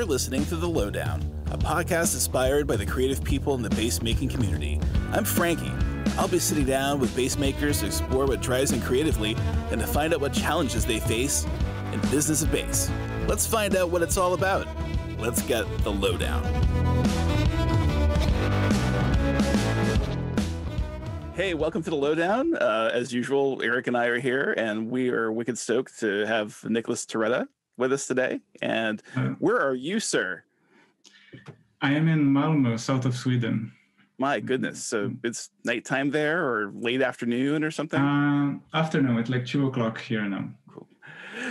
You're listening to The Lowdown, a podcast inspired by the creative people in the bass making community. I'm Frankie. I'll be sitting down with bass makers to explore what drives them creatively and to find out what challenges they face in the business of bass. Let's find out what it's all about. Let's get The Lowdown. Hey, welcome to The Lowdown. As usual, Eric and I are here, and we are wicked stoked to have Nicholas Toretta with us today. And where are you, sir? I am in Malmö, south of Sweden. My goodness. So it's nighttime there or late afternoon or something? Afternoon, it's like 2 o'clock here now. Cool.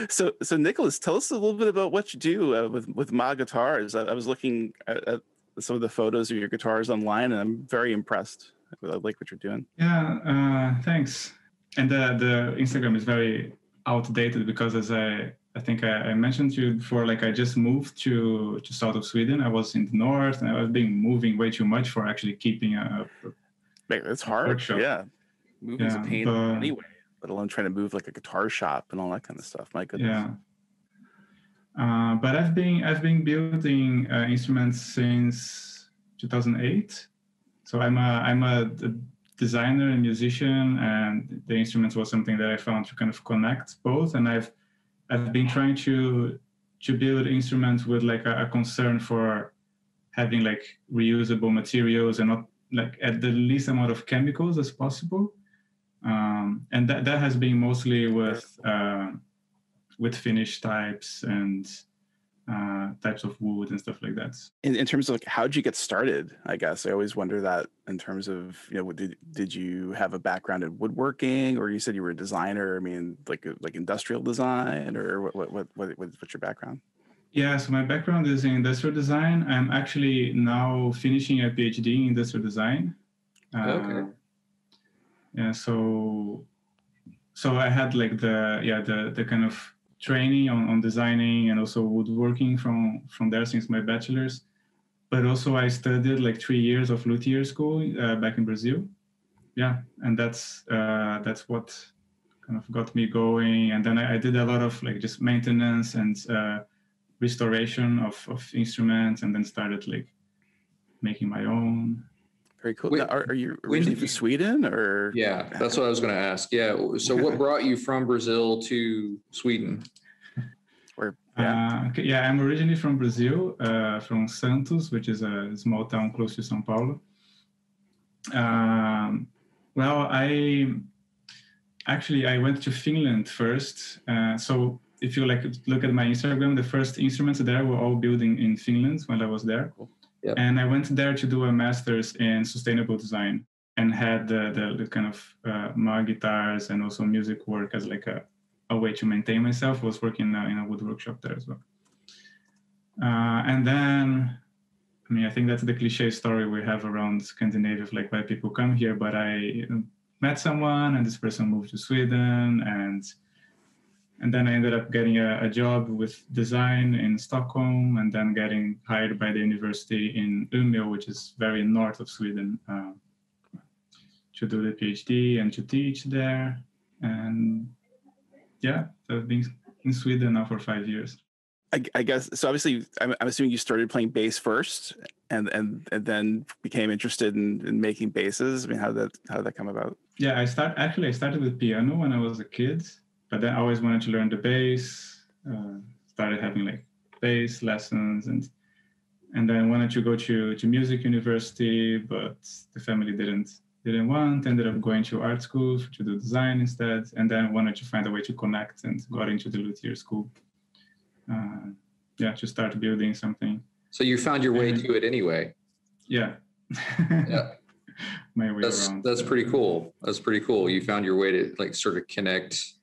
So Nicholas, tell us a little bit about what you do with Ma guitars. I was looking at some of the photos of your guitars online, and I'm very impressed. I like what you're doing. Yeah, thanks. And the Instagram is very outdated because, as I think I mentioned to you before, like I just moved to south of Sweden. I was in the north, and I was moving way too much for actually keeping a it's hard. workshop. Yeah, moving's a pain anyway, let alone trying to move like a guitar shop and all that kind of stuff. My goodness. Yeah. But I've been building instruments since 2008. So I'm a designer and musician, and the instruments was something that I found to kind of connect both. And I've been trying to build instruments with like a concern for having like reusable materials and not like at the least amount of chemicals as possible. And that has been mostly with finish types and types of wood and stuff like that. In terms of like, how'd you get started? I guess I always wonder that in terms of, did you have a background in woodworking, or you said you were a designer? I mean, like industrial design, or what's your background? Yeah, so my background is in industrial design. I'm actually now finishing a PhD in industrial design. Okay. Yeah, so I had like the kind of training on designing and also woodworking from there since my bachelor's. But also I studied like 3 years of luthier school back in Brazil. Yeah, and that's what kind of got me going. And then I did a lot of like just maintenance and restoration of instruments, and then started like making my own. Very cool. Now, are you originally from Sweden, or? Yeah, that's what I was going to ask. Yeah. So what brought you from Brazil to Sweden? I'm originally from Brazil, from Santos, which is a small town close to São Paulo. Well, I went to Finland first. So if you like look at my Instagram, the first instruments there were all built in Finland when I was there. Yep. And I went there to do a master's in sustainable design, and had the kind of Ma guitars and also music work as like a way to maintain myself. Was working in a wood workshop there as well. And then, I mean, I think that's the cliche story we have around Scandinavia, like why people come here. But I met someone, and this person moved to Sweden, and then I ended up getting a job with design in Stockholm, and then getting hired by the university in Umeå, which is very north of Sweden, to do the PhD and to teach there. And yeah, so I've been in Sweden now for 5 years. I guess so. Obviously, I'm assuming you started playing bass first, and then became interested in making basses. I mean, how did that come about? Yeah, I started with piano when I was a kid, but then I always wanted to learn the bass. Started having like bass lessons, and then I wanted to go to music university, but the family didn't want. Ended up going to art school to do design instead, and then wanted to find a way to connect, and got into the luthier school. To start building something. So you found your way to it anyway. Yeah. Yeah. My way around. That's pretty cool. That's pretty cool. You found your way to like sort of connect,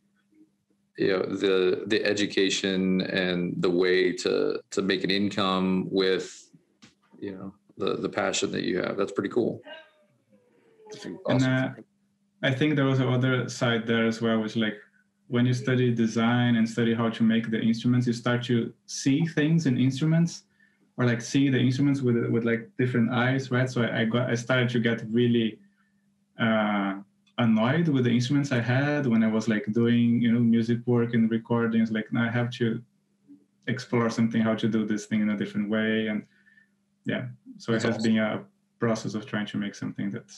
the education and the way to make an income with, the passion that you have. That's pretty cool. Awesome. And I think there was another side there as well, which like when you study design and study how to make the instruments, you start to see things in instruments, or like see the instruments with like different eyes, right? So I started to get really annoyed with the instruments I had when I was like doing, music work and recordings. Like now I have to explore something, how to do this thing in a different way. And yeah, so it has been a process of trying to make something that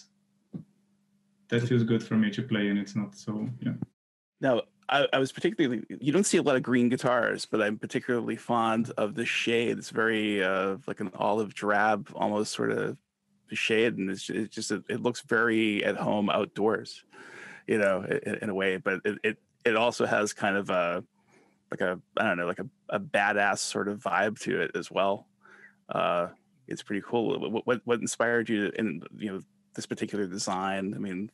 feels good for me to play, and it's not so, yeah. Now, I was particularly, you don't see a lot of green guitars, but I'm particularly fond of the shade. It's very like an olive drab, almost sort of shade. And it looks very at home outdoors, you know, in a way, but it also has kind of like a badass sort of vibe to it as well. It's pretty cool. What inspired you in, you know, this particular design? I mean,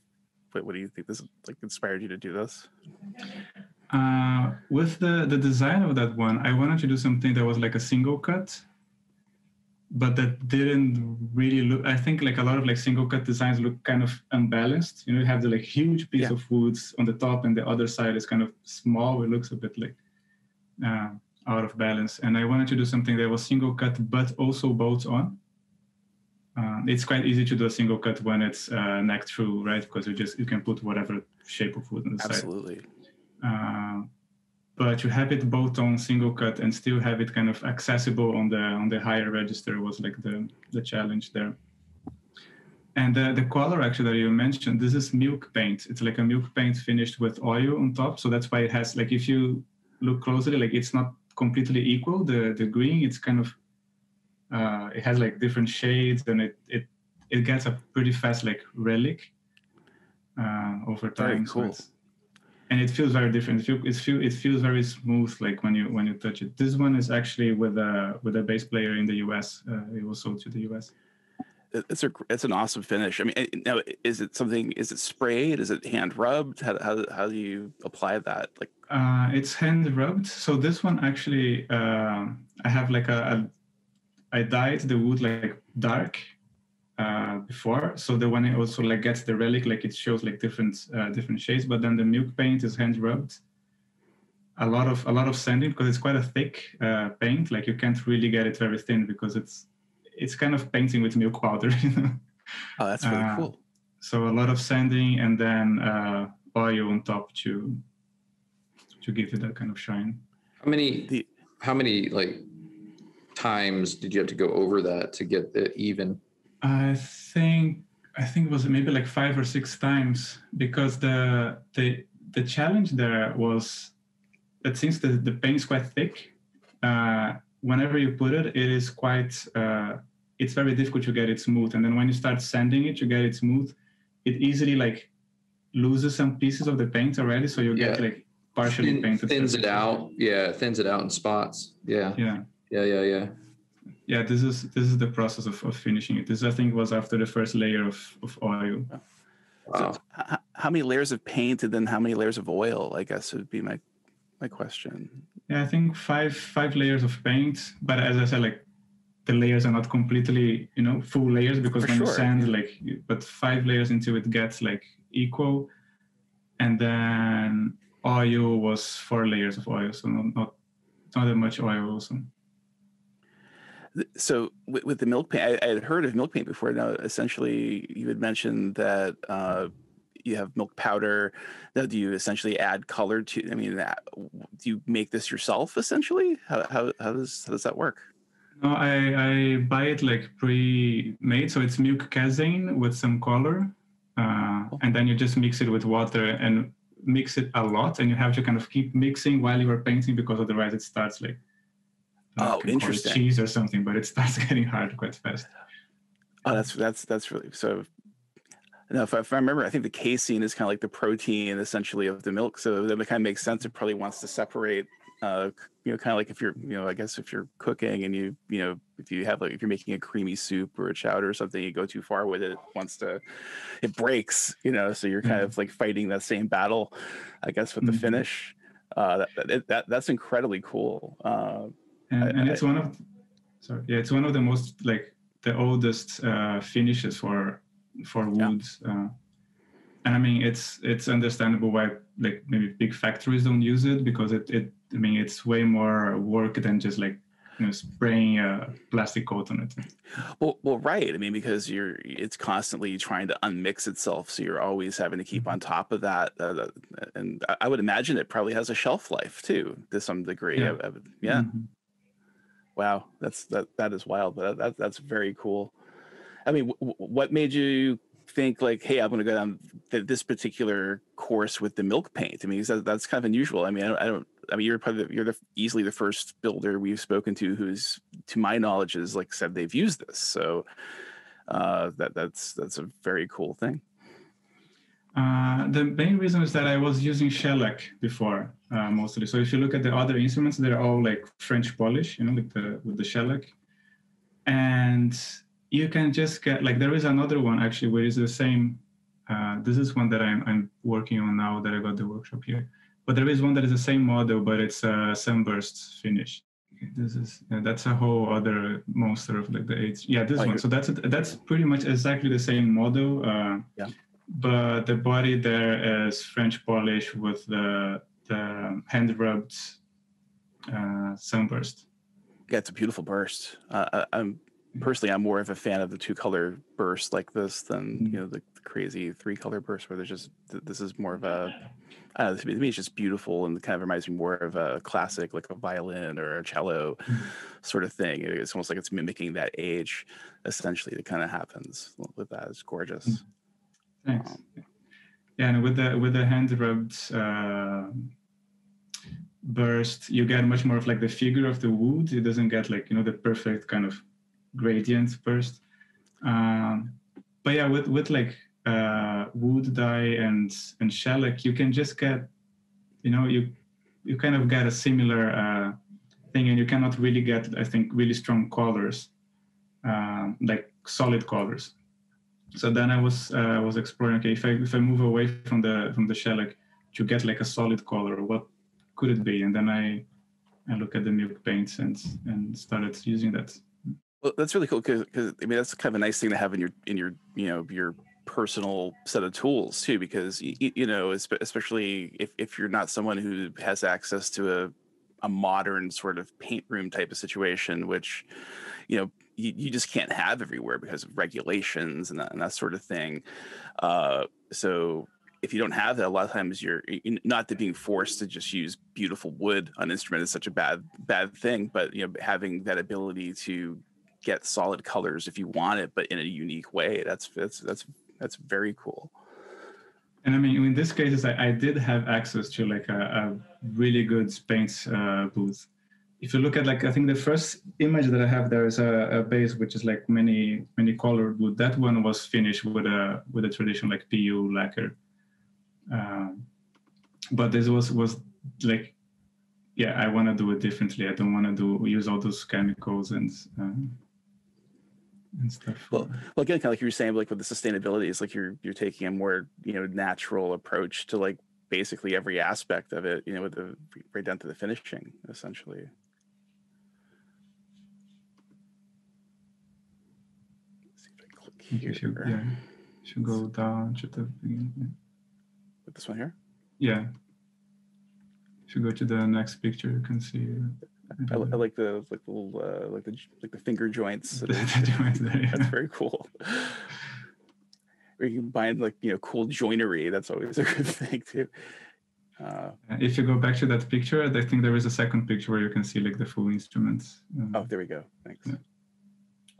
what do you think this like inspired you to do this? With the design of that one, I wanted to do something that was like a single cut, but that didn't really look, I think like a lot of like single cut designs look kind of unbalanced. You know, you have the like huge piece of woods on the top and the other side is kind of small. It looks a bit like out of balance. And I wanted to do something that was single cut, but also bolts on. It's quite easy to do a single cut when it's neck through, right? Because you can put whatever shape of wood on the side. Absolutely. But to have it both on single cut and still have it kind of accessible on the higher register was like the challenge there. And the color actually that you mentioned, this is milk paint. It's like a milk paint finished with oil on top. So that's why it has, like, if you look closely, like it's not completely equal. The green, it's kind of it has like different shades, and it gets a pretty fast like relic over time. Very cool. So and it feels very different. It feels very smooth, like when you touch it. This one is actually with a bass player in the US. It was sold to the US. It's an awesome finish. I mean, now is it sprayed? Is it hand rubbed? How do you apply that? Like, it's hand rubbed. So this one actually, I have like I dyed the wood like dark before, so the one it also like gets the relic, like it shows like different shades. But then the milk paint is hand rubbed. A lot of sanding, because it's quite a thick paint. Like you can't really get it very thin because it's kind of painting with milk powder, you know. Oh, that's really cool. So a lot of sanding and then oil on top to give it that kind of shine. How many like times did you have to go over that to get it even? I think it was maybe like 5 or 6 times, because the challenge there was that since the paint is quite thick, whenever you put it is quite it's very difficult to get it smooth. And then when you start sanding it to get it smooth, it easily like loses some pieces of the paint already, so you get like partially painted. Thins it out. Yeah, thins it out in spots. Yeah. Yeah, this is the process of finishing it. This, I think, was after the first layer of oil. Wow. So how many layers of paint and then how many layers of oil, I guess, would be my question. Yeah, I think five layers of paint. But as I said, like the layers are not completely, you know, full layers, because when you sand, but 5 layers until it gets like equal. And then oil was 4 layers of oil, so not that much oil also. So with the milk paint, I had heard of milk paint before. Now, essentially, you had mentioned that you have milk powder. Now, do you essentially add color to? I mean, do you make this yourself essentially? How does that work? No, I buy it like pre-made, so it's milk casein with some color, and then you just mix it with water and mix it a lot, and you have to kind of keep mixing while you are painting, because otherwise it starts like. Interesting. Cheese or something, but it starts getting hard quite fast. Oh, that's really so. Now, if I remember, I think the casein is kind of like the protein essentially of the milk, so that kind of makes sense. It probably wants to separate. You know, kind of like if you're, you know, I guess if you're cooking and you know, if you're making a creamy soup or a chowder or something, you go too far with it, it breaks. You know, so you're kind of like fighting that same battle, I guess, with the finish. That's incredibly cool. And it's one of the most like the oldest finishes for woods. And I mean, it's understandable why like maybe big factories don't use it, because it's way more work than just like, you know, spraying a plastic coat on it. Well, right. I mean, because it's constantly trying to unmix itself, so you're always having to keep on top of that. And I would imagine it probably has a shelf life too, to some degree. Yeah. Wow, that is wild, but that's very cool. I mean, what made you think like, hey, I'm going to go down this particular course with the milk paint? I mean, that's kind of unusual. I mean, I mean, you're easily the first builder we've spoken to who's, to my knowledge, is like said they've used this. So that's a very cool thing. The main reason is that I was using shellac before, mostly. So if you look at the other instruments, they're all like French polish, with the shellac. And you can just get, like, there is another one actually where it's the same. This is one that I'm working on now that I got the workshop here. But there is one that is the same model, but it's a sunburst finish. That's a whole other monster of like the eighth. Yeah, this one. So that's pretty much exactly the same model. Yeah. But the body there is French polish with the hand rubbed sunburst. Yeah, it's a beautiful burst. I'm more of a fan of the 2-color burst like this than the crazy 3-color burst where there's just, this is more of a, I don't know, to me it's just beautiful and kind of reminds me more of a classic, like a violin or a cello sort of thing. It's almost like it's mimicking that age essentially that kind of happens with that. It's gorgeous. Thanks. Yeah, and with the hand rubbed burst, you get much more of like the figure of the wood. It doesn't get like the perfect kind of gradient burst. But yeah, with like wood dye and shellac, you can just get you kind of get a similar thing, and you cannot really get, I think, really strong colors, like solid colors. So then I was exploring, okay, if I move away from the shellac to get like a solid color, what could it be? And then I look at the milk paints and started using that. Well, that's really cool because I mean that's kind of a nice thing to have in your personal set of tools too, because especially if you're not someone who has access to a modern sort of paint room type of situation, which you just can't have everywhere because of regulations and that sort of thing. So if you don't have that, a lot of times you're not that being forced to just use beautiful wood on an instrument is such a bad thing, but having that ability to get solid colors if you want it, but in a unique way, that's very cool. And I mean, in this case, I did have access to like a really good paint booth. If you look at, like, I think the first image that I have there is a base which is like many colored wood. That one was finished with a traditional like PU lacquer. But this was like, yeah, I want to do it differently. I don't want to use all those chemicals and stuff. Well, again, kind of like you were saying, like with the sustainability, it's like you're taking a more natural approach to like basically every aspect of it, with the right down to the finishing, essentially. Let's see if I click here. Should go down to the beginning. With this one here. Yeah. Should go to the next picture. You can see. I like the little like the finger joints. The joints there, yeah. That's very cool. Or you can find like cool joinery. That's always a good thing too. If you go back to that picture, I think there is a second picture where you can see like the full instruments. Oh, there we go. Thanks. Yeah.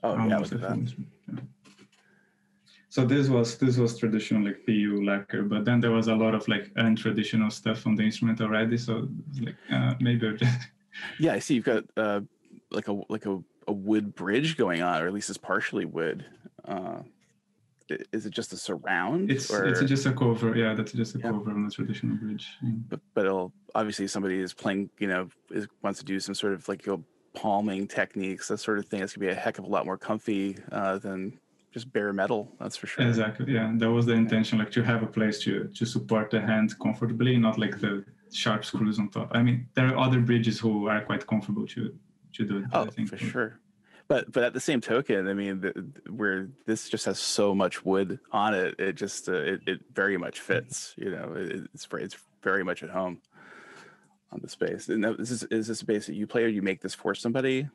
Oh yeah, look at that. Yeah. So this was traditional like PU lacquer, but then there was a lot of like untraditional stuff on the instrument already. So it's like maybe I'll just. Yeah, I see you've got like a wood bridge going on, or at least it's partially wood. Is it just a surround? It's just a cover. Yeah, that's just a cover on a traditional bridge. Yeah. But it'll, obviously somebody is playing, wants to do some sort of like palming techniques, that sort of thing. It's gonna be a heck of a lot more comfy than just bare metal. That's for sure. Exactly. Yeah, that was the intention, like to have a place to support the hand comfortably, not like the sharp screws on top. I mean, there are other bridges who are quite comfortable to do it. Oh, I think. For sure. But at the same token, I mean, where this just has so much wood on it, it just it very much fits. It's very much at home on the space. And is this a bass that you play, or you make this for somebody?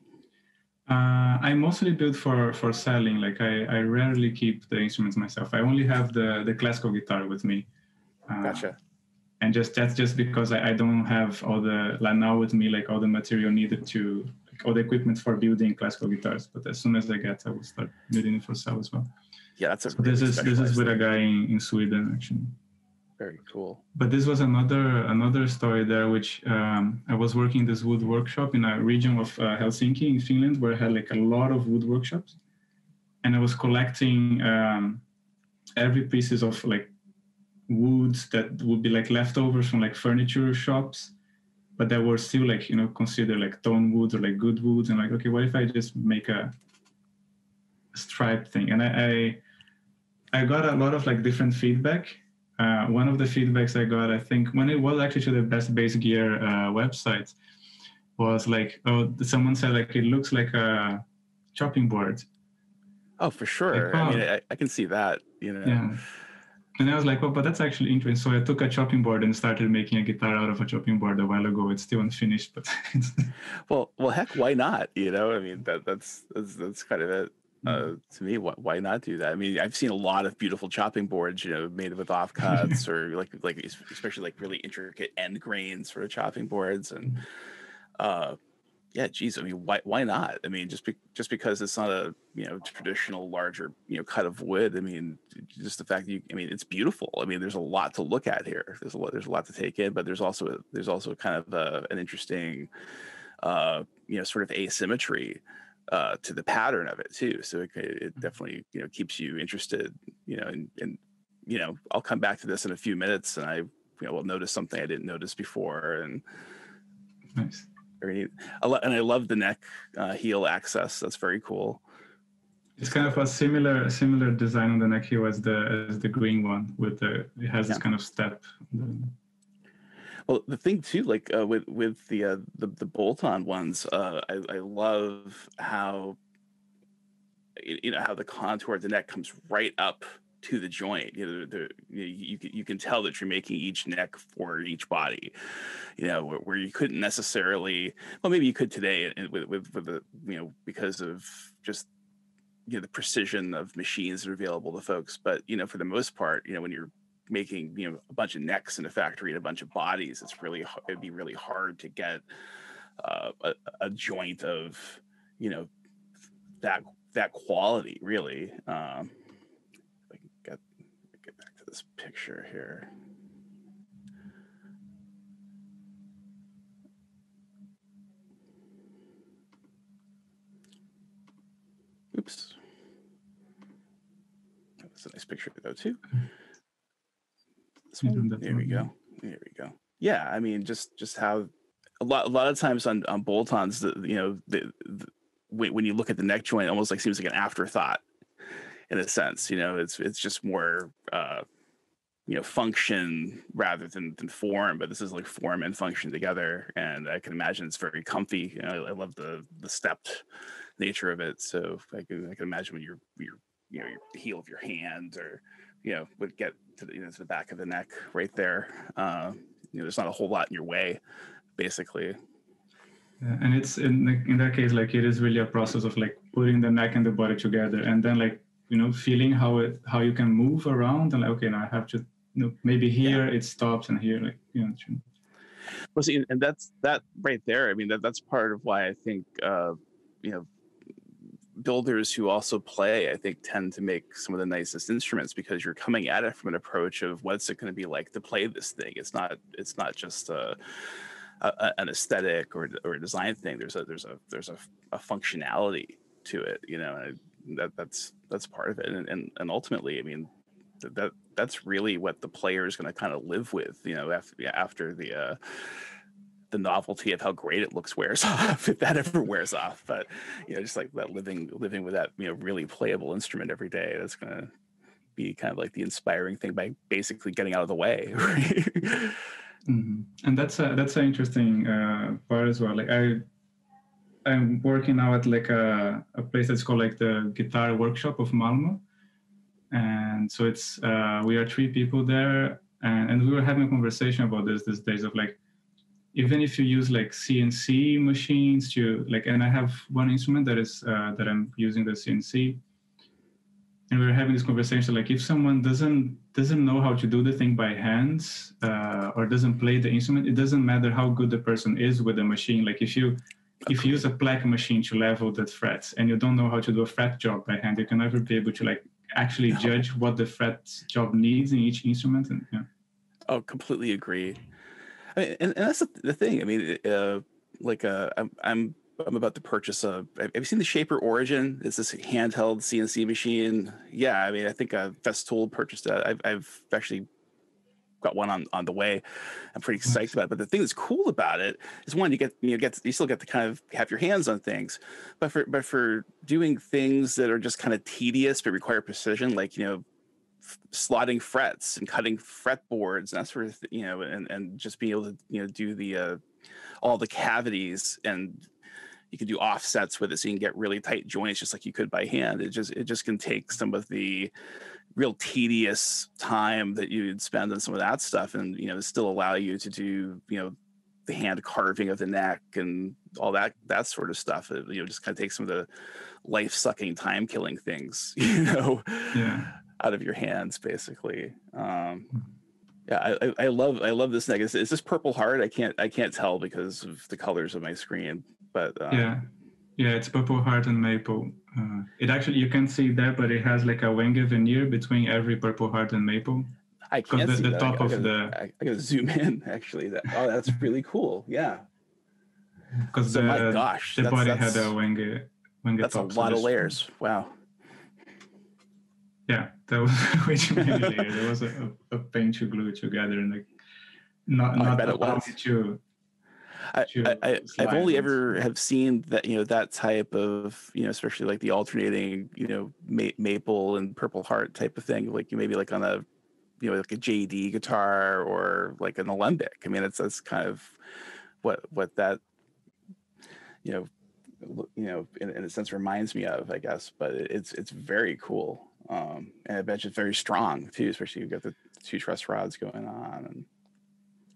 I mostly build for selling. Like I rarely keep the instruments myself. I only have the classical guitar with me. Gotcha. And that's just because I don't have all the, like now with me, like all the material needed to all the equipment for building classical guitars. But as soon as I will start building it for sale as well. Yeah, that's a so this is with thing. a guy in Sweden actually. Very cool. But this was another story there, which I was working this wood workshop in a region of Helsinki in Finland, where I had like a lot of wood workshops, and I was collecting every pieces of like woods that would be like leftovers from like furniture shops, but that were still like, you know, considered like tone woods or like good woods, and like, okay, what if I just make a stripe thing? And I got a lot of like different feedback. One of the feedbacks I got, I think, when it was actually to the Best Bass Gear website, was like, oh, someone said like it looks like a chopping board. Oh, for sure. Like, oh, I mean, I can see that, you know. Yeah. And I was like, well, but that's actually interesting. So I took a chopping board and started making a guitar out of a chopping board a while ago. It's still unfinished, but well, heck, why not? You know, I mean, that's kind of it. To me, why not do that? I mean, I've seen a lot of beautiful chopping boards, you know, made with offcuts or like especially like really intricate end grain sort of chopping boards, and yeah, geez, I mean, why not? I mean, just because it's not a, you know, traditional larger, you know, cut of wood. I mean, just the fact that I mean, it's beautiful. I mean, there's a lot to look at here. There's a lot to take in, but there's also kind of an interesting, you know, sort of asymmetry to the pattern of it too. So it definitely, you know, keeps you interested, you know, and you know, I'll come back to this in a few minutes, and I, you know, will notice something I didn't notice before. And nice. Very neat. And I love the neck heel access. That's very cool. It's kind of a similar design on the neck heel as the green one, with it has this kind of step. Well, the thing too, like with the bolt-on ones, I love how, you know, how the contour of the neck comes right up to the joint. You know, you can tell that you're making each neck for each body. You know, where you couldn't necessarily. Well, maybe you could today with the, you know, because of just, you know, the precision of machines that are available to folks. But, you know, for the most part, you know, when you're making, you know, a bunch of necks in a factory and a bunch of bodies, it'd be really hard to get a joint of, you know, that quality, really. If I can get back to this picture here. Oops. That's a nice picture though too. There we go. Yeah, I mean, just how a lot of times on bolt-ons, you know, when you look at the neck joint, it almost like seems like an afterthought in a sense. You know, it's just more you know, function rather than form. But this is like form and function together, and I can imagine it's very comfy. You know, I love the stepped nature of it. So I can imagine when your you know, your heel of your hand, or, you know, would get to the, you know, to the back of the neck right there. You know, there's not a whole lot in your way, basically. Yeah, and it's in that case, like, it is really a process of like putting the neck and the body together, and then like, you know, feeling how you can move around, and like, okay, now I have to, you know, maybe here it stops, and here, like, you know. Well, see, and that right there. I mean, that's part of why I think, you know, builders who also play, I think, tend to make some of the nicest instruments, because you're coming at it from an approach of what's it going to be like to play this thing. It's not just an aesthetic or a design thing. There's a functionality to it, you know. That's part of it, and ultimately, I mean, that's really what the player is going to kind of live with, you know, after the novelty of how great it looks wears off, if that ever wears off. But, you know, just like that living with that, you know, really playable instrument every day, that's going to be kind of like the inspiring thing by basically getting out of the way. Mm-hmm. And that's an interesting part as well. Like I'm working now at like a place that's called like the Guitar Workshop of Malmo, and so it's we are 3 people there, and we were having a conversation about this these days, of like, even if you use like CNC machines to like, and I have one instrument that is that I'm using the CNC, and we were having this conversation, like, if someone doesn't know how to do the thing by hands, or doesn't play the instrument, it doesn't matter how good the person is with the machine. Like, if you if you use a plaque machine to level the frets and you don't know how to do a fret job by hand, you can never be able to like actually judge what the fret job needs in each instrument. And yeah. Oh, completely agree. I mean, and that's the thing. I mean, I'm about to purchase a. Have you seen the Shaper Origin? It's this handheld CNC machine. Yeah, I mean, I think Festool purchased that. I've actually got one on the way. I'm pretty psyched about it. But the thing that's cool about it is, one, you still get to kind of have your hands on things, but for doing things that are just kind of tedious but require precision, like slotting frets and cutting fretboards and that sort of and just being able to do the all the cavities, and you can do offsets with it so you can get really tight joints just like you could by hand. It just can take some of the real tedious time that you'd spend on some of that stuff and still allow you to do the hand carving of the neck and all that sort of stuff. Just kind of take some of the life-sucking, time-killing things out of your hands, basically. Yeah, I love this neck. Is this Purple Heart? I can't tell because of the colors of my screen, but yeah, it's Purple Heart and Maple. It actually, you can see that, but it has like a wenge veneer between every Purple Heart and Maple. I can't see the that. top I gotta zoom in. Actually, that's really cool. Yeah. Because my gosh, the body had a wenge. That's top, a lot of layers. Wow. Yeah, that was way too many layers. There was a pain to glue together, and like not allowing to. I've only ever have seen that that type of especially like the alternating maple and Purple Heart type of thing, like maybe like on a like a JD guitar or like an alembic. I mean, that's kind of what that in a sense reminds me of, I guess. But it's very cool, and I bet it's very strong too, especially you've got the two truss rods going on. And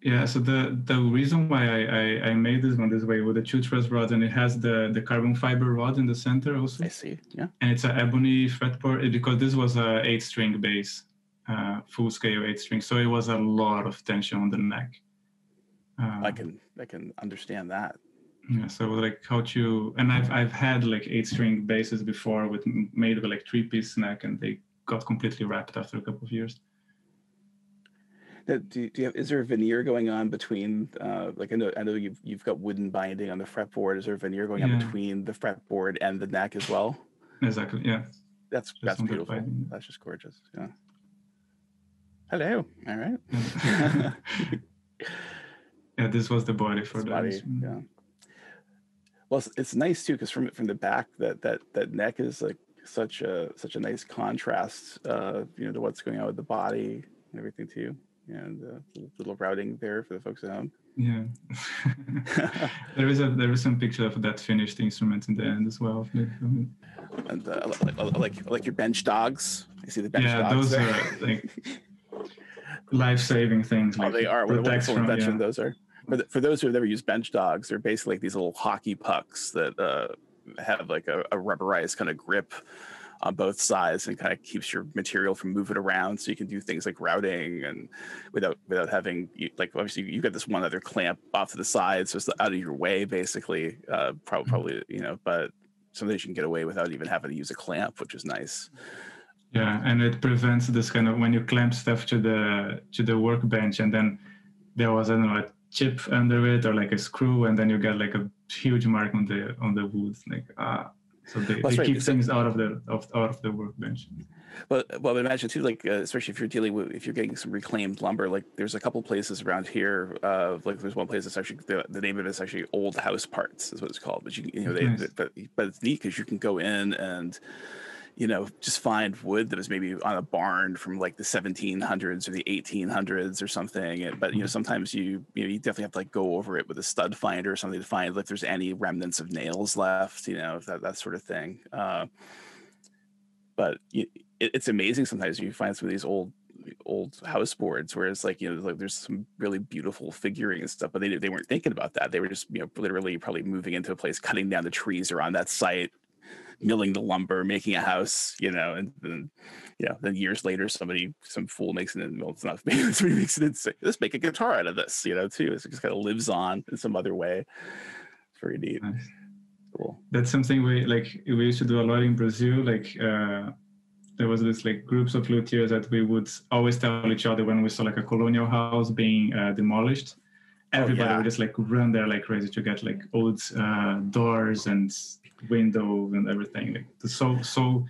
yeah, so the reason why I made this one this way with the two truss rods, and it has the carbon fiber rod in the center also. I see, yeah. And it's an ebony fretboard because this was a 8-string bass, full scale 8-string, so it was a lot of tension on the neck. I can understand that. Yeah, so like how to, and I've had like 8-string basses before made with like 3-piece neck, and they got completely wrapped after a couple of years. Now, is there a veneer going on between like I know you've got wooden binding on the fretboard? Is there a veneer going on between the fretboard and the neck as well? Exactly. Yeah. That's beautiful. That's just gorgeous. Yeah. Hello. All right. Yeah, this was the body for the body. Yeah. Well, it's nice too, because from the back, that neck is like such a nice contrast, to what's going on with the body and everything too, and little routing there for the folks at home. Yeah, there is some picture of that finished instrument in the end as well. And like your bench dogs. You see the bench dogs. Yeah, those there? Are like life-saving things. Like they are. What a wonderful invention those are. For those who have never used bench dogs, they're basically like these little hockey pucks that have like a rubberized kind of grip on both sides and kind of keeps your material from moving around, so you can do things like routing and without having, like, obviously you've got this one other clamp off to the side, so it's out of your way basically, probably but sometimes you can get away without even having to use a clamp, which is nice. Yeah, and it prevents this kind of when you clamp stuff to the workbench and then there was, I don't know, a chip under it or like a screw, and then you get like a huge mark on the wood, like so they keep things out of the workbench. Well, imagine too, like especially if you're getting some reclaimed lumber, like there's a couple places around here, like there's one place that's actually the name of it is actually Old House Parts is what it's called, but but it's neat because you can go in and just find wood that was maybe on a barn from like the 1700s or the 1800s or something. But, sometimes you definitely have to like go over it with a stud finder or something to find if there's any remnants of nails left, that sort of thing. But it's amazing sometimes you find some of these old house boards where it's like, like there's some really beautiful figuring and stuff, but they weren't thinking about that. They were just, literally probably moving into a place, cutting down the trees around that site, milling the lumber, making a house, and then years later, some fool makes it in. Well, it's not somebody makes it in. Let's make a guitar out of this, too. It just kind of lives on in some other way. It's very neat. Nice. Cool. That's something we used to do a lot in Brazil. There was this like groups of luthiers that we would always tell each other when we saw like a colonial house being demolished. Everybody would just like run there like crazy to get like old doors and window and everything. Like so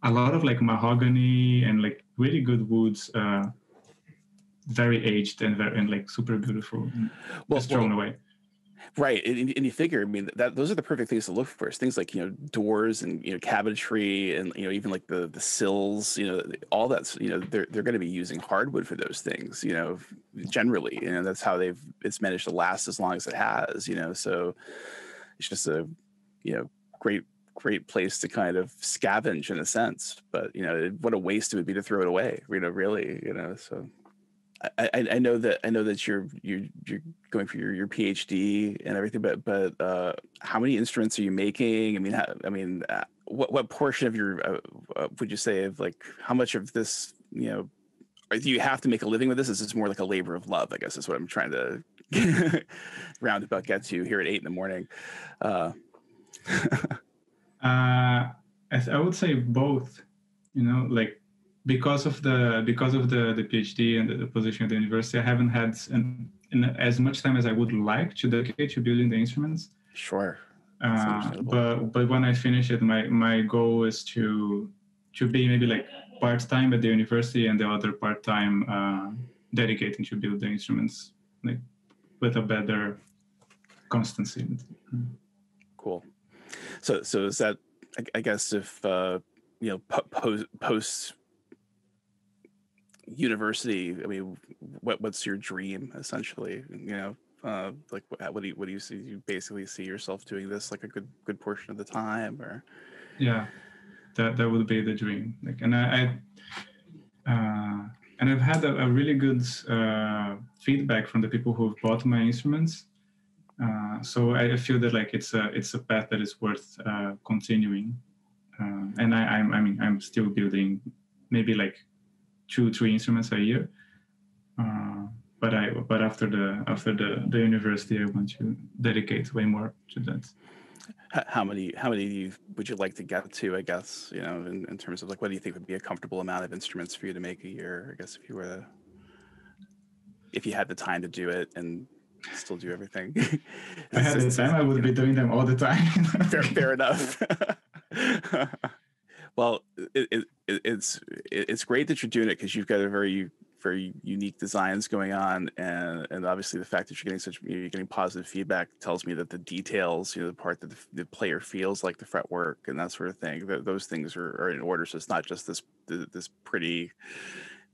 a lot of like mahogany and like really good woods, very aged and like super beautiful. Just thrown away. Right, and you figure, I mean, that those are the perfect things to look for. It's things like, you know, doors and, you know, cabinetry and, you know, even like the sills, you know, all that's, you know, they're going to be using hardwood for those things, you know, generally, you know, that's how it's managed to last as long as it has, you know, so it's just a, you know, great place to kind of scavenge in a sense, but, you know, what a waste it would be to throw it away, you know, really, you know, so. I know that you're going for your PhD and everything, but how many instruments are you making? I mean, what portion of your would you say of like how much of this, you know, do you have to make a living with this? Is this more like a labor of love? I guess is what I'm trying to roundabout get to here at 8 a.m. I would say both. You know, like. Because of the PhD and the position at the university, I haven't had as much time as I would like to dedicate to building the instruments. Sure. But when I finish it, my goal is to be maybe like part-time at the university and the other part-time dedicating to build the instruments like with a better constancy. Cool. So is that, I guess, if you know, post university, I mean, what's your dream essentially? You know, like what do you see? You basically see yourself doing this like a good portion of the time, or? Yeah, that would be the dream. Like, and I've had a really good feedback from the people who've bought my instruments. So I feel that like it's a path that is worth continuing. And I'm still building maybe like 2-3 instruments a year, but after the university, I want to dedicate way more to that. How many would you like to get to? I guess, you know, in terms of like, what do you think would be a comfortable amount of instruments for you to make a year? I guess if you had the time to do it and still do everything. If I had the time, I would be doing them all the time. Fair enough. Well, it's great that you're doing it because you've got a very unique designs going on, and obviously the fact that you're getting positive feedback tells me that the details, you know, the part that the player feels like the fretwork and that sort of thing, those things are in order. So it's not just this pretty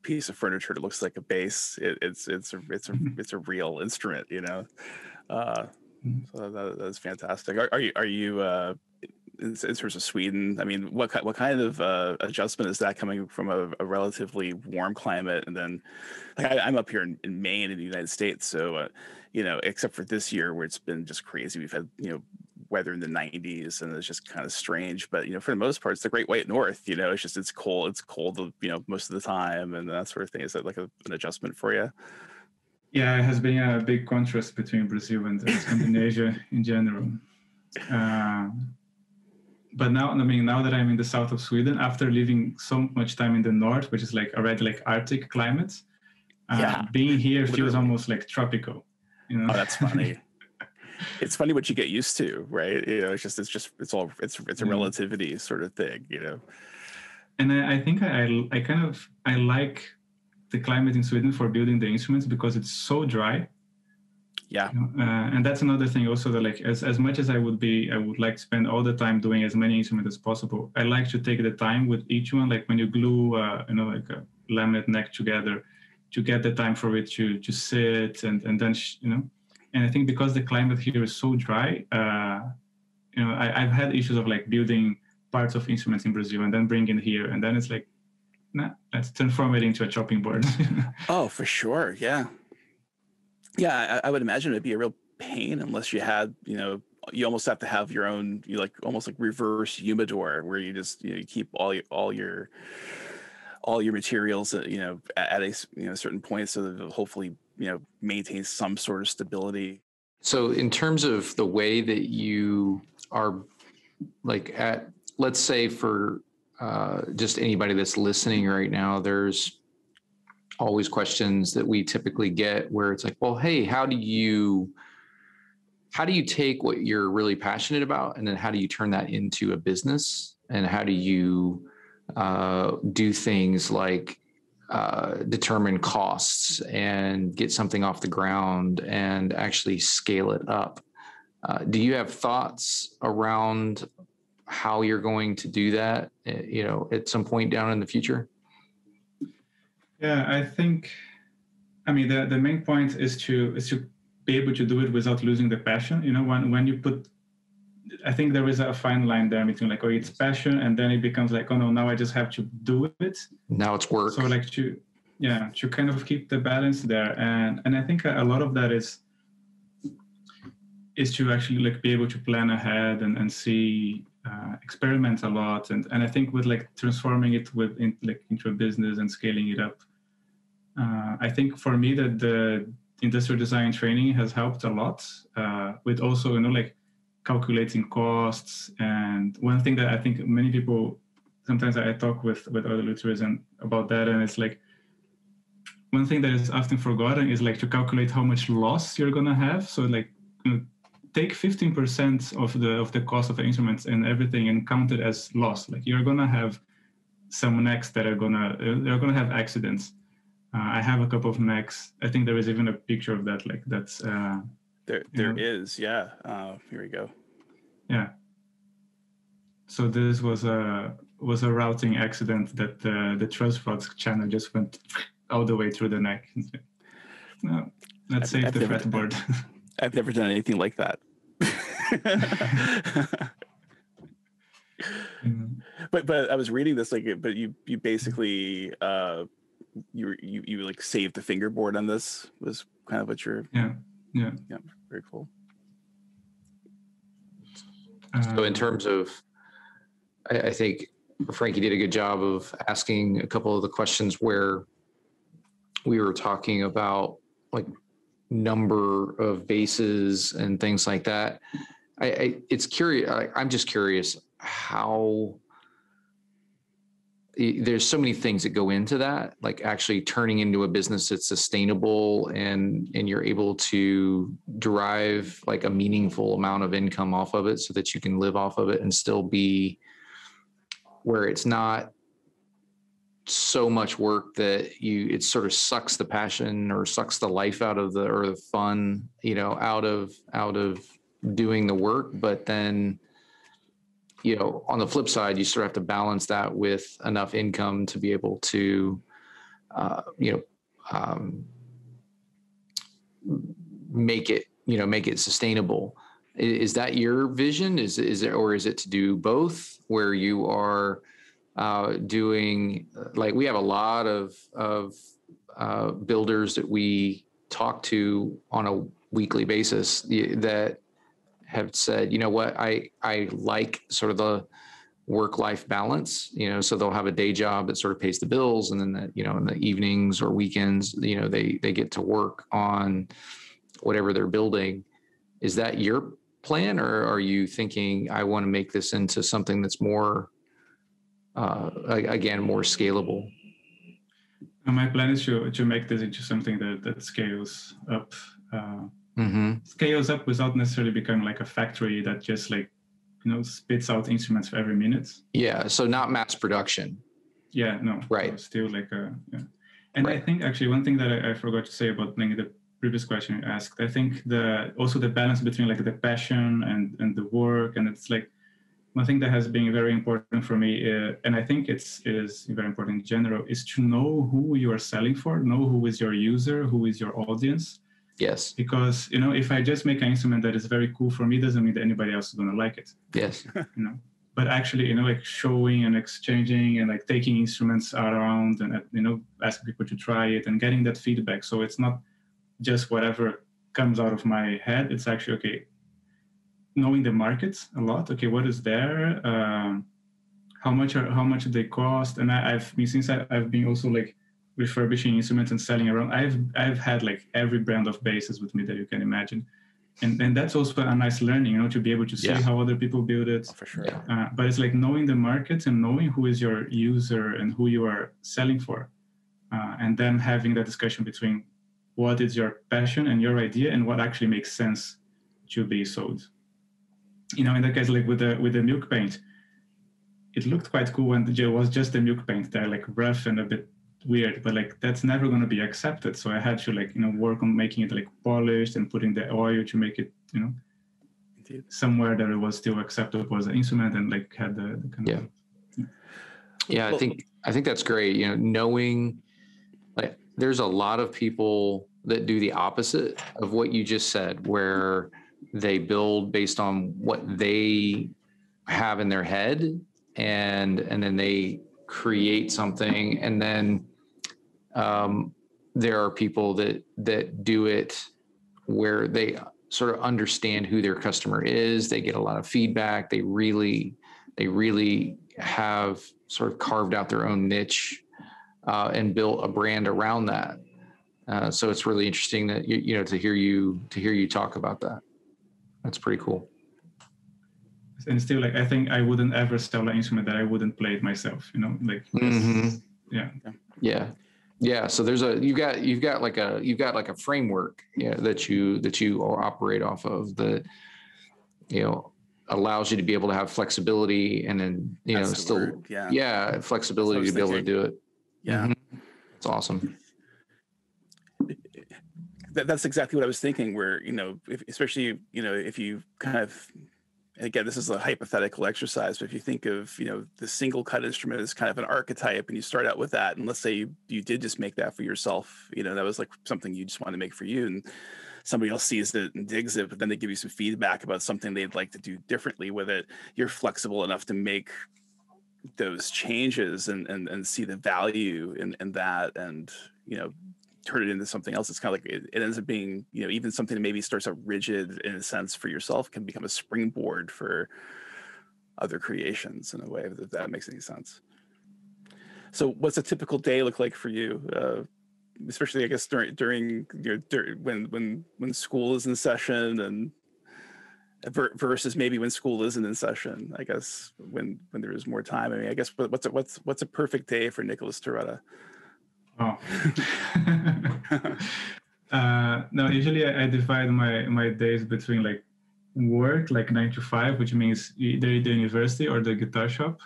piece of furniture that looks like a bass. It's a real instrument, you know. So that's fantastic. Are you in terms of Sweden, I mean, what kind of adjustment is that coming from a relatively warm climate? And then like I'm up here in Maine in the United States. So, you know, except for this year where it's been just crazy. We've had, you know, weather in the 90s and it's just kind of strange. But, you know, for the most part, it's the Great White North, you know, it's cold, you know, most of the time and that sort of thing. Is that like an adjustment for you? Yeah, it has been a big contrast between Brazil and Scandinavia in general. But now that I'm in the south of Sweden, after living so much time in the north, which is like already like Arctic climate, being here feels almost like tropical. You know? Oh, that's funny. It's funny what you get used to, right? You know, it's a relativity sort of thing, you know. And I think I like the climate in Sweden for building the instruments because it's so dry. Yeah. And that's another thing also that like as much as I would like to spend all the time doing as many instruments as possible, I like to take the time with each one, like when you glue you know, like a laminate neck together, to get the time for it to sit and then you know. And I think because the climate here is so dry, you know, I've had issues of like building parts of instruments in Brazil and then bring it here, and then it's like, nah, let's transform it into a chopping board. Oh, for sure, yeah. Yeah, I would imagine it'd be a real pain unless you had, you know, you almost have to have your own, you like almost like reverse humidor where you just, you know, you keep all your materials, you know, at a, you know, certain point so that it'll hopefully, you know, maintain some sort of stability. So in terms of the way that you are let's say for just anybody that's listening right now, there's always questions that we typically get where it's like, well, hey, how do you take what you're really passionate about, and then how do you turn that into a business, and how do you do things like determine costs and get something off the ground and actually scale it up? Do you have thoughts around how you're going to do that, at some point down in the future? Yeah, I think, the main point is to be able to do it without losing the passion. When you put, I think there is a fine line there between like, oh, it's passion, and then it becomes like, oh no, now I just have to do it. Now it's work. So like to kind of keep the balance there. And I think a lot of that is to actually like be able to plan ahead and see, experiment a lot. And I think with like transforming it into a business and scaling it up, I think for me that the industrial design training has helped a lot, with also, like calculating costs. And one thing that I think many people, sometimes I talk with other literals and about that, and it's like, one thing that is often forgotten is like to calculate how much loss you're gonna have. So like, take 15% of the cost of the instruments and everything and count it as loss. Like you're gonna have some necks that they're gonna have accidents. I have a couple of necks. I think there is even a picture of that. Like that's there is, yeah. Here we go. Yeah. So this was a routing accident that the truss rod channel just went all the way through the neck. No, let's save the fretboard. I've never done anything like that. But I was reading this, but you basically you like saved the fingerboard on this, was kind of what you're. Yeah, very cool. So in terms of, I think Frankie did a good job of asking a couple of the questions where we were talking about like number of bases and things like that. It's curious. I'm just curious how there's so many things that go into that, like actually turning into a business that's sustainable and you're able to derive like a meaningful amount of income off of it so that you can live off of it and still be where it's not so much work that it sort of sucks the passion or sucks the life out of the fun, out of doing the work. But then, on the flip side, you sort of have to balance that with enough income to be able to, make it sustainable. Is that your vision? Is it, or is it to do both, where you are doing, like, we have a lot of builders that we talk to on a weekly basis that have said, you know what, I like sort of the work-life balance, so they'll have a day job that sort of pays the bills. And then that, in the evenings or weekends, they get to work on whatever they're building. Is that your plan, or are you thinking, I want to make this into something that's more, again, more scalable? My plan is to make this into something that scales up. Scales up without necessarily becoming like a factory that just like, spits out instruments for every minute. Yeah. So not mass production. Yeah, no. Right. Still like And right. I think actually one thing that I forgot to say about like the previous question you asked, I think also the balance between like the passion and the work. And it's like one thing that has been very important for me, and I think it is very important in general, is to know who you are selling for, know who is your user, who is your audience. Yes. Because, if I just make an instrument that is very cool for me, doesn't mean that anybody else is going to like it. Yes. But actually, like showing and exchanging and like taking instruments around and, asking people to try it and getting that feedback. So it's not just whatever comes out of my head. It's actually, okay, knowing the markets a lot. Okay, what is there? How much do they cost? And since I've been also like refurbishing instruments and selling around, I've had like every brand of basses with me that you can imagine. and that's also a nice learning, to be able to see how other people build it. Oh, for sure. But it's like knowing the market and knowing who is your user and who you are selling for, and then having that discussion between what is your passion and your idea and what actually makes sense to be sold. In that case, like with the milk paint, it looked quite cool when it was just the milk paint. They're like rough and a bit weird, but like that's never going to be accepted. So I had to work on making it like polished and putting the oil to make it somewhere that it was still acceptable as an instrument, and like had the kind of I think that's great. Knowing like there's a lot of people that do the opposite of what you just said, where they build based on what they have in their head, and then they create something, and then there are people that do it where they sort of understand who their customer is. They get a lot of feedback. They really have sort of carved out their own niche and built a brand around that. So it's really interesting that to hear you talk about that. That's pretty cool. And still, like, I think I wouldn't ever sell an instrument that I wouldn't play it myself. Yeah. So there's you've got like a framework that you operate off of that allows you to be able to have flexibility, and then flexibility to be able to do it. Yeah, it's awesome. That's exactly what I was thinking. Where especially if you kind of, again, this is a hypothetical exercise, but if you think of, the single cut instrument as kind of an archetype, and you start out with that, and let's say you did just make that for yourself, that was like something you just want to make for you, and somebody else sees it and digs it, but then they give you some feedback about something they'd like to do differently with it. You're flexible enough to make those changes and see the value in that, and, turn it into something else. It's kind of like it ends up being, even something that maybe starts out rigid in a sense for yourself can become a springboard for other creations in a way, if that makes any sense. So what's a typical day look like for you? Especially, I guess, during when school is in session, and versus maybe when school isn't in session, I guess, when there is more time. I mean, I guess what's a perfect day for Nicholas Toretta? Oh. No, usually I divide my days between like work, like 9 to 5, which means either the university or the guitar shop.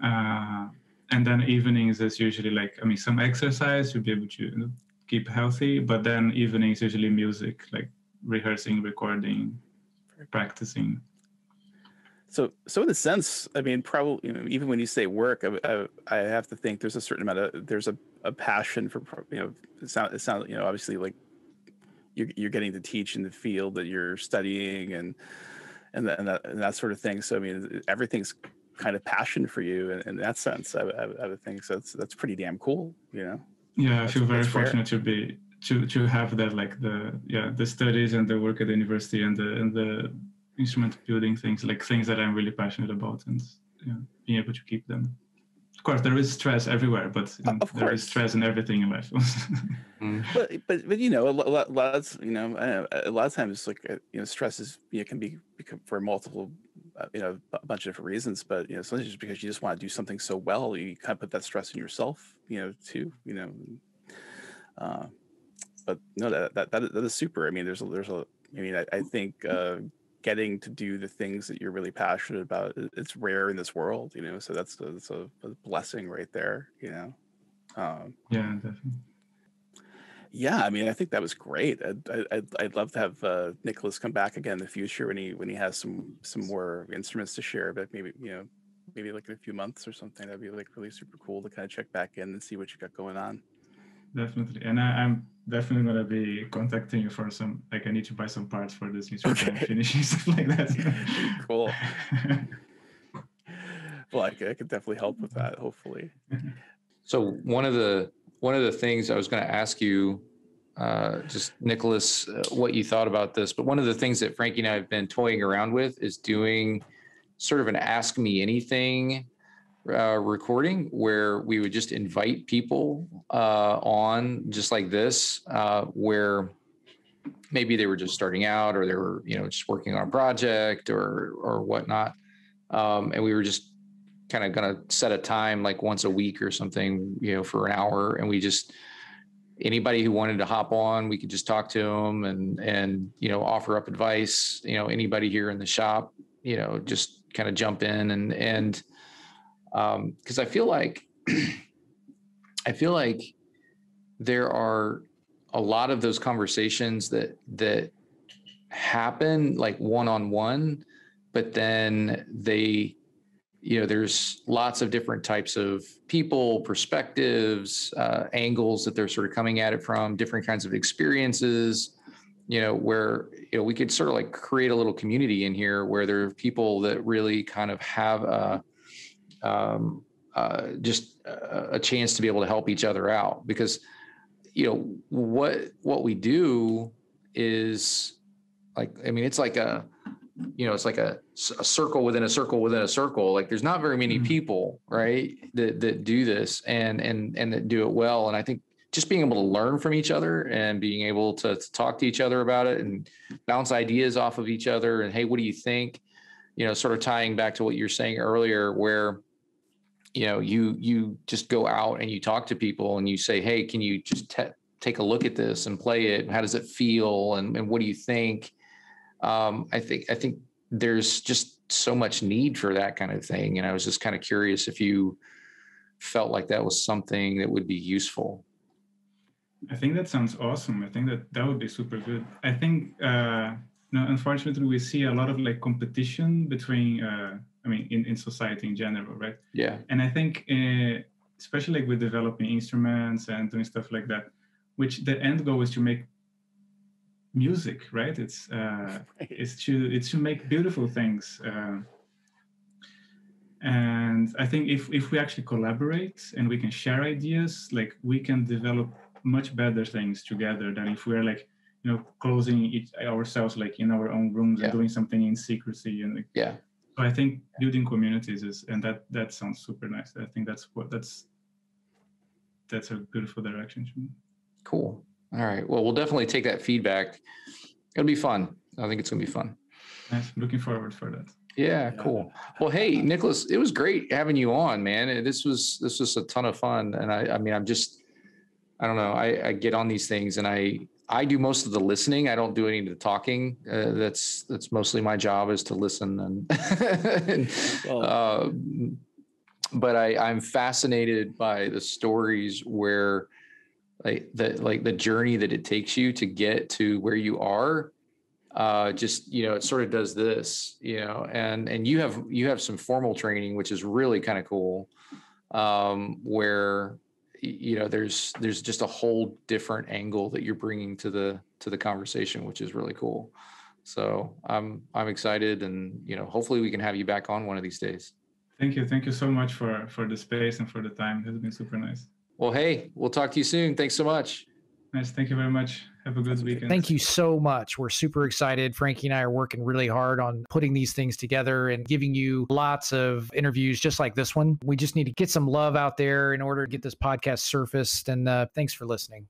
And then evenings is usually like, some exercise to be able to keep healthy, but then evenings usually music, like rehearsing, recording, practicing. So in a sense, probably, even when you say work, I have to think there's a certain amount of, there's a passion for, it sounds, obviously, like you're getting to teach in the field that you're studying and that sort of thing. So, everything's kind of passion for you in that sense, I would think. So that's pretty damn cool, Yeah, I feel very fortunate to have that, like the studies and the work at the university and the instrument building things, like things that I'm really passionate about, and being able to keep them. Of course, there is stress everywhere, but there is stress in everything in life. but a lot of times, like stress is can be for multiple a bunch of different reasons, but sometimes just because you just want to do something so well, you kind of put that stress in yourself, too. But no, that is super. I think getting to do the things that you're really passionate about, it's rare in this world, so that's a blessing right there, Yeah, definitely. Yeah, I think that was great. I'd love to have Nicholas come back again in the future when he has some more instruments to share, but maybe like in a few months or something. That'd be like really super cool to kind of check back in and see what you got going on. Definitely, and I'm definitely going to be contacting you for some, like, I need to buy some parts for this instrument and finishing stuff like that. Cool. Well, I could definitely help with that, hopefully. So one of the things I was going to ask you, just Nicholas, what you thought about this, but one of the things that Frankie and I have been toying around with is doing sort of an Ask Me Anything recording, where we would just invite people on just like this, where maybe they were just starting out, or they were, just working on a project or whatnot. And we were just kind of going to set a time like once a week or something, for an hour. And anybody who wanted to hop on, we could just talk to them and offer up advice. Anybody here in the shop, just kind of jump in and because I feel like there are a lot of those conversations that happen like one-on-one, but then there's lots of different types of people, perspectives, angles that they're sort of coming at it from, different kinds of experiences, where, we could sort of like create a little community in here where there are people that really kind of have just a chance to be able to help each other out. Because, what we do is it's like it's like a circle within a circle within a circle. Like there's not very many people, right, that do this and that do it well. And I think just being able to learn from each other and being able to talk to each other about it and bounce ideas off of each other. And, hey, what do you think? Sort of tying back to what you're saying earlier, where, you just go out and you talk to people and you say, hey, can you just take a look at this and play it? How does it feel? And what do you think? I think there's just so much need for that kind of thing. And I was just kind of curious if you felt like that was something that would be useful. I think that sounds awesome. I think that would be super good. I think, unfortunately, we see a lot of like competition between, in society in general, right? Yeah. And I think, especially like with developing instruments and doing stuff like that, which the end goal is to make music, right? It's to make beautiful things. And I think if we actually collaborate and we can share ideas, like we can develop much better things together than if we're like, closing ourselves like in our own rooms and doing something in secrecy. And so I think building communities that sounds super nice. I think that's a beautiful direction to me. Cool. All right. Well, we'll definitely take that feedback. It'll be fun. I think it's going to be fun. Nice. Looking forward for that. Yeah, cool. Well, hey, Nicholas, it was great having you on, man. This was a ton of fun. And I don't know. I get on these things and I do most of the listening. I don't do any of the talking. That's mostly my job is to listen. But I'm fascinated by the stories where the journey that it takes you to get to where you are. It sort of does this, and you have some formal training, which is really kind of cool, where there's just a whole different angle that you're bringing to the conversation, which is really cool. So I'm excited, and hopefully we can have you back on one of these days. Thank you so much for the space and for the time. It's been super nice. Well, hey, we'll talk to you soon. Thanks so much. Nice. Thank you very much. Have a good weekend. Thank you so much. We're super excited. Frankie and I are working really hard on putting these things together and giving you lots of interviews just like this one. We just need to get some love out there in order to get this podcast surfaced. And thanks for listening.